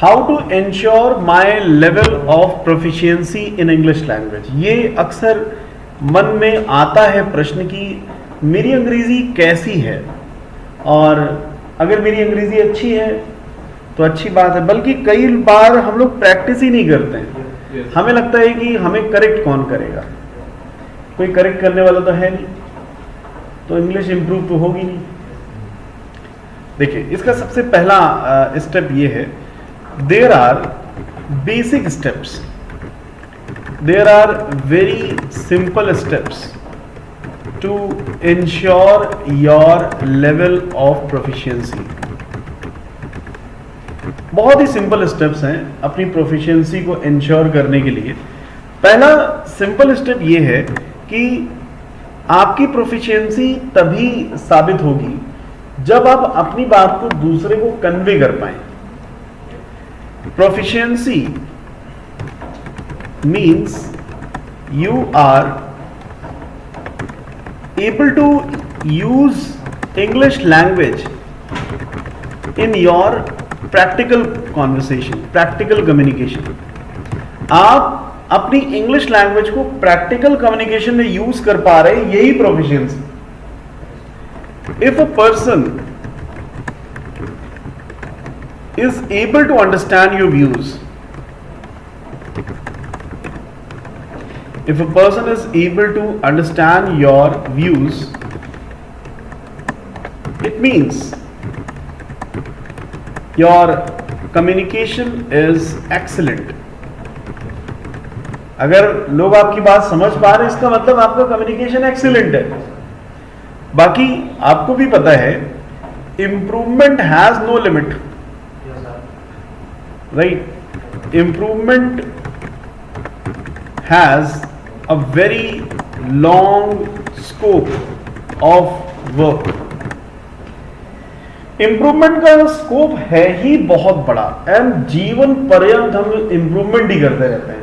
How to ensure my level of proficiency in English language. ये अक्सर मन में आता है प्रश्न कि मेरी अंग्रेजी कैसी है, और अगर मेरी अंग्रेजी अच्छी है तो अच्छी बात है, बल्कि कई बार हम लोग प्रैक्टिस ही नहीं करते हैं। हमें लगता है कि हमें करेक्ट कौन करेगा, कोई करेक्ट करने वाला तो है नहीं, तो इंग्लिश इंप्रूव तो होगी नहीं। देखिए, इसका सबसे पहला स्टेप ये है, there are basic steps, there are very simple steps to ensure your level of proficiency. बहुत ही सिंपल स्टेप्स हैं अपनी प्रोफिशिएंसी को इंश्योर करने के लिए। पहला सिंपल स्टेप ये है कि आपकी प्रोफिशिएंसी तभी साबित होगी जब आप अपनी बात को दूसरे को कन्वे कर पाए। Proficiency means you are able to use English language in your practical conversation, practical communication. आप अपनी इंग्लिश लैंग्वेज को प्रैक्टिकल कम्युनिकेशन में यूज कर पा रहे हैं, यही proficiency. If a person is able to understand your views, if a person is able to understand your views, it means your communication is excellent। अगर लोग आपकी बात समझ पा रहे हैं, इसका मतलब आपका कम्युनिकेशन एक्सीलेंट है। बाकी आपको भी पता है, improvement has no limit, right? Improvement has a very long scope of work। Improvement का स्कोप है ही बहुत बड़ा, एंड जीवन पर्यंत हम इंप्रूवमेंट ही करते रहते हैं।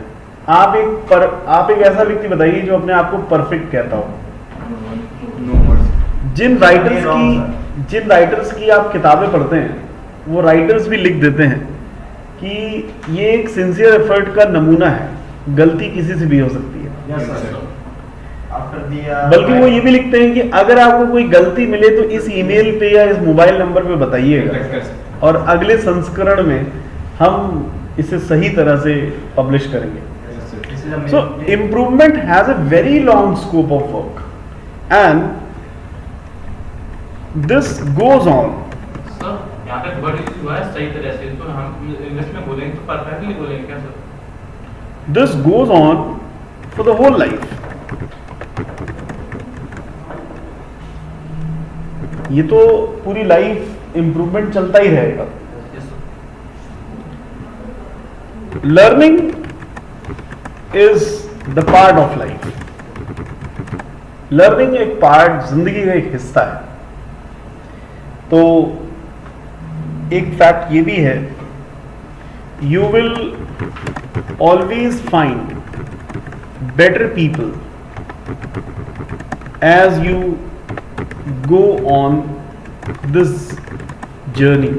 आप एक ऐसा व्यक्ति बताइए जो अपने आप को परफेक्ट कहता हो। जिन राइटर्स की आप किताबें पढ़ते हैं, वो राइटर्स भी लिख देते हैं कि ये एक सिंसियर एफर्ट का नमूना है, गलती किसी से भी हो सकती है। बल्कि वो ये भी लिखते हैं कि अगर आपको कोई गलती मिले तो इस ईमेल पे या इस मोबाइल नंबर पे बताइएगा, और अगले संस्करण में हम इसे सही तरह से पब्लिश करेंगे। So improvement has a very long scope of work, and this goes on. यहाँ पे वर्ड यूज हुआ है सही तरह से, तो हम इंग्लिश में बोलेंगे तो परफेक्टली बोलेंगे क्या sir? This goes on for the whole life। ये तो पूरी लाइफ इंप्रूवमेंट चलता ही रहेगा। Learning is the part of life. Learning एक पार्ट, जिंदगी का एक हिस्सा है। तो एक फैक्ट ये भी है, you will always find better people as you go on this journey।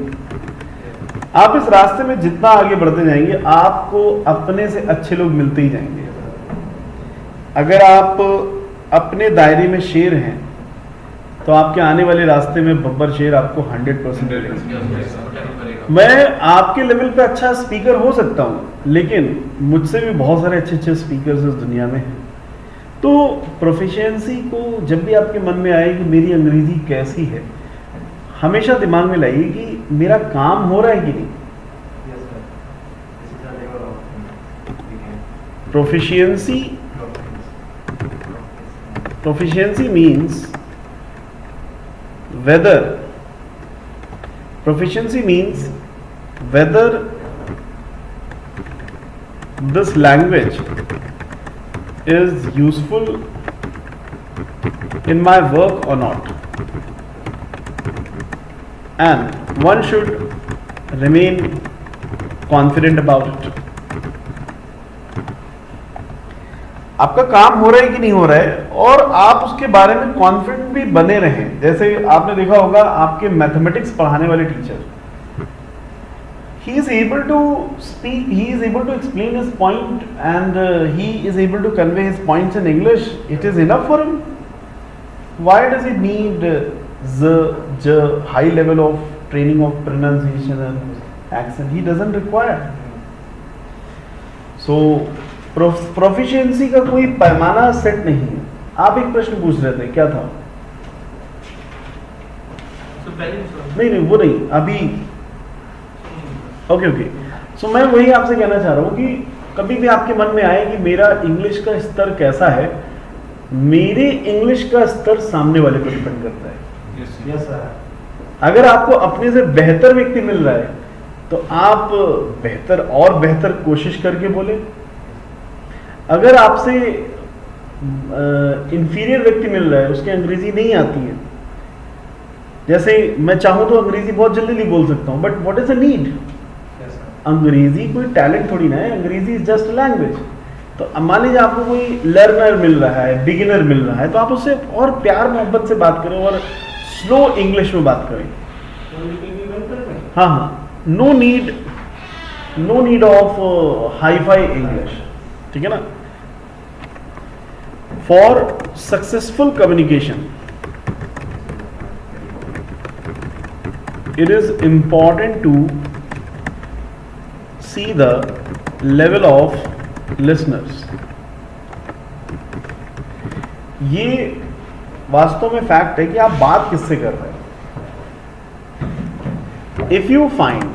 आप इस रास्ते में जितना आगे बढ़ते जाएंगे, आपको अपने से अच्छे लोग मिलते ही जाएंगे। अगर आप अपने दायरे में शेर हैं, तो आपके आने वाले रास्ते में बब्बर शेर आपको 100% मिलेंगे। मैं आपके लेवल पे अच्छा स्पीकर हो सकता हूँ, लेकिन मुझसे भी बहुत सारे अच्छे अच्छे स्पीकर्स इस दुनिया में हैं। तो प्रोफिशिएंसी को जब भी आपके मन में आए कि मेरी अंग्रेजी कैसी है, हमेशा दिमाग में लाइए कि मेरा काम हो रहा है कि नहीं। Proficiency means whether this language is useful in my work or not, and one should remain confident about it। आपका काम हो रहा है कि नहीं हो रहा है, और आप उसके बारे में कॉन्फिडेंट भी बने रहें। जैसे आपने देखा होगा, आपके मैथमेटिक्स पढ़ाने वाले teacher he is able to speak, he is able to explain his point, and he is able to convey his points in English. It is enough for him. Why does he need the high level of training of pronunciation and accent? He doesn't require. So proficiency का कोई पैमाना set नहीं है. आप एक प्रश्न पूछ रहे थे, क्या था? नहीं वो नहीं, अभी ओके. सो मैं वही आपसे कहना चाह रहा हूँ कि कभी भी आपके मन में आए कि मेरा इंग्लिश का स्तर कैसा है, मेरे इंग्लिश का स्तर सामने वाले पर डिपेंड करता है. Yes sir. अगर आपको अपने से बेहतर व्यक्ति मिल रहा है तो आप बेहतर और बेहतर कोशिश करके बोले. अगर आपसे इंफीरियर व्यक्ति मिल रहा है, उसकी अंग्रेजी नहीं आती है, जैसे मैं चाहूं तो अंग्रेजी बहुत जल्दी बोल सकता हूं, but what is the need? अंग्रेजी कोई टैलेंट थोड़ी ना है, अंग्रेजी इज जस्ट लैंग्वेज. तो मान लीजिए आपको कोई लर्नर मिल रहा है, बिगिनर मिल रहा है, तो आप उससे और प्यार मोहब्बत से बात करें और स्लो इंग्लिश में बात करें. हाँ, no need of hi-fi English. ठीक है ना? For successful communication it is important to see the level of listeners. ये वास्तव में फैक्ट है कि आप बात किससे कर रहे हैं. If you find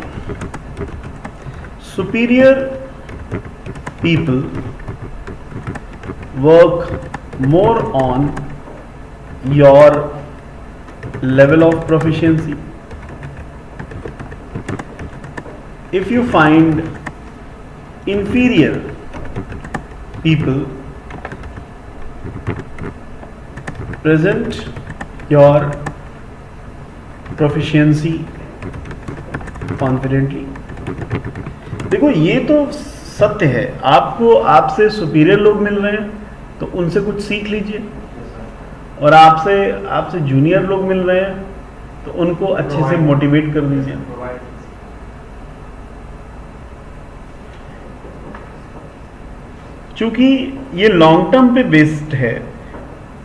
superior people work more on your level of proficiency, if you find inferior people present your proficiency confidently. देखो ये तो सत्य है, आपको आपसे सुपीरियर लोग मिल रहे हैं तो उनसे कुछ सीख लीजिए, और आपसे जूनियर लोग मिल रहे हैं तो उनको अच्छे से मोटिवेट कर दीजिए. चूंकि ये लॉन्ग टर्म पे बेस्ड है,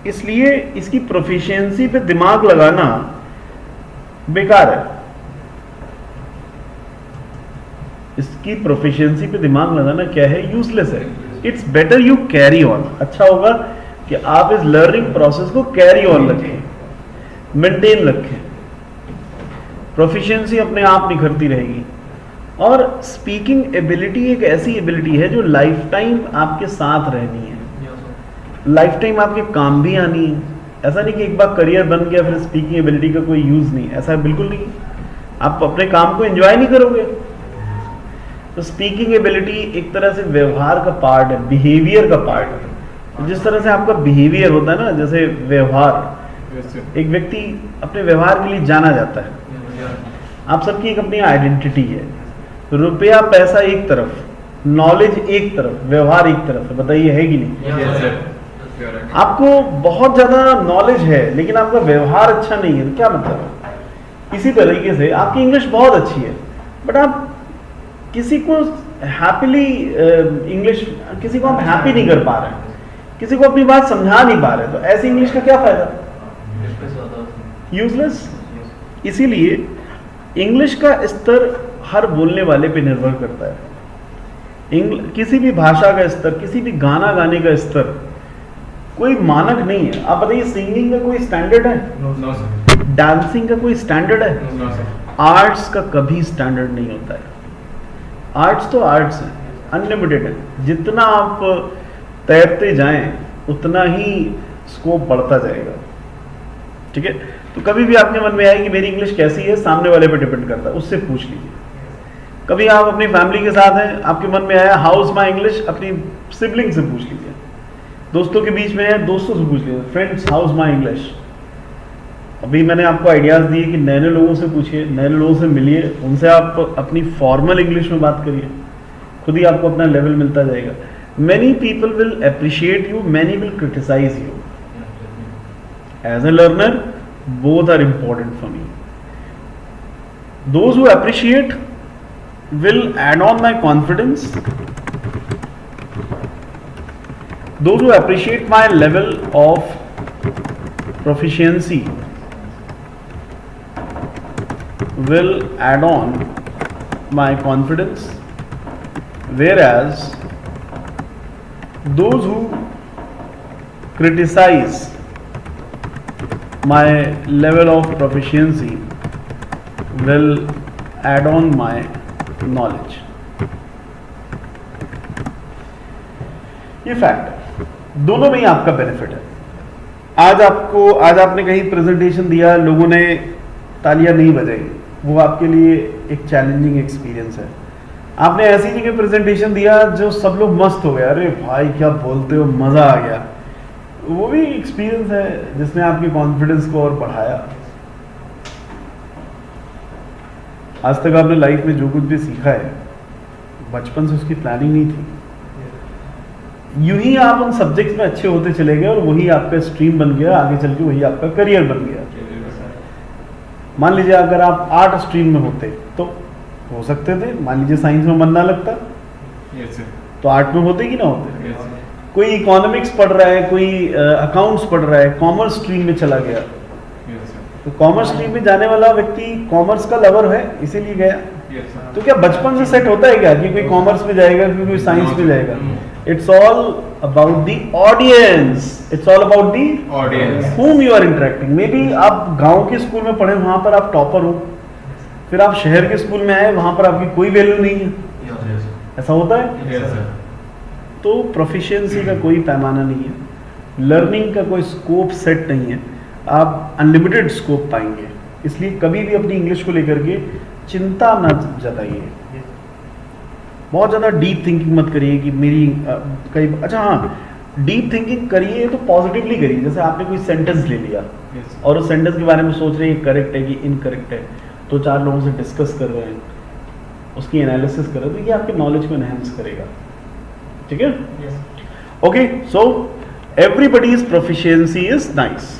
इसलिए इसकी प्रोफिशिएंसी पे दिमाग लगाना बेकार है. इसकी प्रोफिशिएंसी पे दिमाग लगाना क्या है? यूजलेस है. It's better you carry on. अच्छा होगा कि आप इस लर्निंग प्रोसेस को कैरी ऑन रखें, मेंटेन रखें. प्रोफिशिएंसी अपने आप निखरती रहेगी. और स्पीकिंग एबिलिटी एक ऐसी एबिलिटी है जो लाइफ टाइम आपके साथ रहनी है, लाइफ टाइम आपके काम भी आनी है. ऐसा नहीं कि एक बार करियर बन गया फिर स्पीकिंग एबिलिटी का कोई यूज नहीं, ऐसा बिल्कुल नहीं. आप अपने काम को एंजॉय नहीं करोगे. तो स्पीकिंग एबिलिटी एक तरह से व्यवहार का पार्ट है, बिहेवियर का पार्ट है. जिस तरह से आपका बिहेवियर होता है ना, जैसे व्यवहार, एक व्यक्ति अपने व्यवहार के लिए जाना जाता है. आप सबकी एक अपनी आइडेंटिटी है. रुपया पैसा एक तरफ, नॉलेज एक तरफ, व्यवहार एक तरफ है. बताइए है कि नहीं? आपको बहुत ज्यादा नॉलेज है लेकिन आपका व्यवहार अच्छा नहीं है, तो क्या मतलब है? इसी तरीके से आपकी इंग्लिश बहुत अच्छी है बट आप किसी को हैप्पीली इंग्लिश, किसी को आप हैप्पी नहीं कर पा रहे हैं, किसी को अपनी बात समझा नहीं पा रहे, तो ऐसी इंग्लिश का क्या फायदा? यूजलेस. इसीलिए इंग्लिश का स्तर हर बोलने वाले पे निर्भर करता है. किसी भी भाषा का स्तर, किसी भी गाना गाने का स्तर कोई मानक नहीं है. आप बताइए, सिंगिंग का कोई स्टैंडर्ड है? No sir. डांसिंग का कोई स्टैंडर्ड है? No sir. आर्ट्स का कभी स्टैंडर्ड नहीं होता है. आर्ट्स तो आर्ट्स है, अनलिमिटेड है. जितना आप तैरते जाएं उतना ही स्कोप बढ़ता जाएगा. ठीक है? तो कभी भी आपके मन में आए कि मेरी इंग्लिश कैसी है, सामने वाले पे डिपेंड करता है, उससे पूछ लीजिए. कभी आप अपनी फैमिली के साथ हैं, आपके मन में आया हाउ इज माय इंग्लिश, अपनी सिबलिंग से पूछ लीजिए. दोस्तों के बीच में है, दोस्तों से पूछ लीजिए, friends how is my English. अभी मैंने आपको आइडियाज दिए कि नए लोगों से पूछिए, नए लोगों से मिलिए, उनसे आप अपनी फॉर्मल इंग्लिश में बात करिए, खुद ही आपको अपना लेवल मिलता जाएगा. Many people will appreciate you, many will criticise you. As a learner both are important for me. Those who appreciate will add on my confidence. Those who appreciate my level of proficiency will add on my confidence, whereas those who criticize my level of proficiency will add on my knowledge. ये fact है, दोनों में ही आपका benefit है। आज आपने कहीं presentation दिया, लोगों ने तालियां नहीं बजाई, वो आपके लिए एक चैलेंजिंग एक्सपीरियंस है। आपने ऐसी जगह प्रेजेंटेशन दिया जो सब लोग मस्त हो गए, अरे भाई क्या बोलते हो, मजा आ गया, वो भी एक्सपीरियंस है जिसने आपकी कॉन्फिडेंस को और बढ़ाया। आज तक आपने लाइफ में जो कुछ भी सीखा है, बचपन से उसकी प्लानिंग नहीं थी, यूं ही आप उन सब्जेक्ट्स में अच्छे होते चले गए और वही आपका स्ट्रीम बन गया, आगे चल के वही आपका करियर बन गया। मान लीजिए अगर आप आर्ट स्ट्रीम में होते तो हो सकते थे, मान लीजिए साइंस में मन ना लगता तो आर्ट में होते कि ना होते। कोई इकोनॉमिक्स पढ़ रहा है, कोई अकाउंट्स पढ़ रहा है, कॉमर्स स्ट्रीम में चला गया, तो कॉमर्स स्ट्रीम में जाने वाला व्यक्ति कॉमर्स का लवर है इसीलिए गया। तो क्या बचपन से सेट होता है क्या कि कोई कॉमर्स में जाएगा, कोई साइंस में जाएगा? It's all about the audience, it's all about the audience whom you are interacting। May be आप गांव के स्कूल में पढ़े, वहां पर आप टॉपर हो, फिर आप शहर के स्कूल में आए, वहां पर आपकी कोई वैल्यू नहीं है, ऐसा होता है। तो प्रोफिशिएंसी का कोई पैमाना नहीं है, लर्निंग का कोई स्कोप सेट नहीं है, आप अनलिमिटेड स्कोप पाएंगे। इसलिए कभी भी अपनी इंग्लिश को लेकर के चिंता न जताइए, बहुत ज़्यादा डीप थिंकिंग मत करिए कि मेरी कई, अच्छा हाँ, डीप थिंकिंग करिए तो पॉजिटिवली करिए। जैसे आपने कोई सेंटेंस ले लिया और उस सेंटेंस के बारे में सोच रहे हैं करेक्ट है कि इनकरेक्ट है, तो चार लोगों से डिस्कस कर रहे हैं, उसकी एनालिसिस कर रहे हैं, तो ये आपके नॉलेज को एनहेंस करेगा। ठीक है, okay, so everybody's proficiency is nice.